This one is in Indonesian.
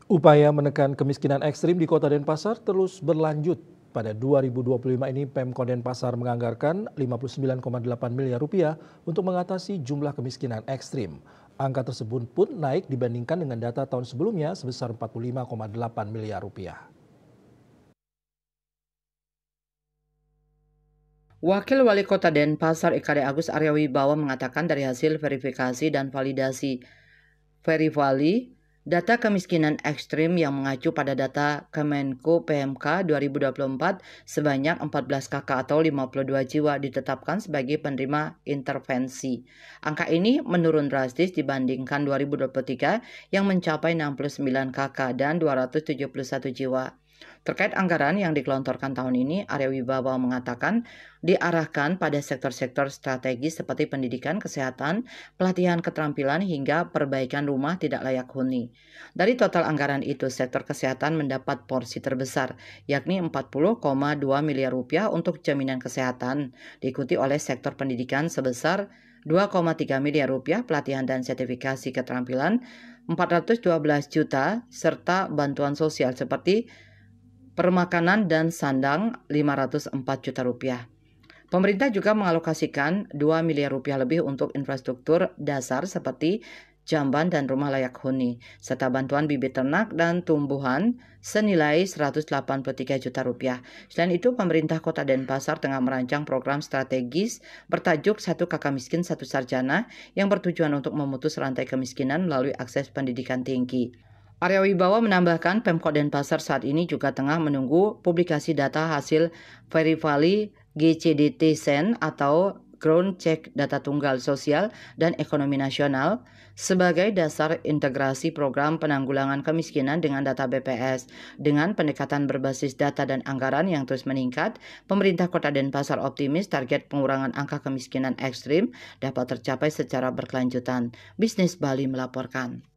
Upaya menekan kemiskinan ekstrim di Kota Denpasar terus berlanjut. Pada 2025 ini Pemkot Denpasar menganggarkan 59,8 miliar rupiah untuk mengatasi jumlah kemiskinan ekstrim. Angka tersebut pun naik dibandingkan dengan data tahun sebelumnya sebesar 45,8 miliar rupiah. Wakil Wali Kota Denpasar IKD Agus Arya Wibawa mengatakan dari hasil verifikasi dan validasi Verivali, data kemiskinan ekstrim yang mengacu pada data Kemenko PMK 2024 sebanyak 14 kakak atau 52 jiwa ditetapkan sebagai penerima intervensi. Angka ini menurun drastis dibandingkan 2023 yang mencapai 69 kakak dan 271 jiwa. Terkait anggaran yang digelontorkan tahun ini, Arya Wibawa mengatakan diarahkan pada sektor-sektor strategis seperti pendidikan, kesehatan, pelatihan keterampilan hingga perbaikan rumah tidak layak huni. Dari total anggaran itu, sektor kesehatan mendapat porsi terbesar, yakni 40,2 miliar rupiah untuk jaminan kesehatan, diikuti oleh sektor pendidikan sebesar 2,3 miliar rupiah, pelatihan dan sertifikasi keterampilan 412 juta, serta bantuan sosial seperti permakanan dan sandang 504 juta rupiah. Pemerintah juga mengalokasikan 2 miliar rupiah lebih untuk infrastruktur dasar seperti jamban dan rumah layak huni, serta bantuan bibit ternak dan tumbuhan senilai 183 juta rupiah. Selain itu, pemerintah Kota Denpasar tengah merancang program strategis bertajuk Satu Kakak Miskin Satu Sarjana yang bertujuan untuk memutus rantai kemiskinan melalui akses pendidikan tinggi. Arya Wibawa menambahkan Pemkot Denpasar saat ini juga tengah menunggu publikasi data hasil Verivali GCDT Sen atau Ground Check Data Tunggal Sosial dan Ekonomi Nasional sebagai dasar integrasi program penanggulangan kemiskinan dengan data BPS. Dengan pendekatan berbasis data dan anggaran yang terus meningkat, pemerintah Kota Denpasar optimis target pengurangan angka kemiskinan ekstrim dapat tercapai secara berkelanjutan. Bisnis Bali melaporkan.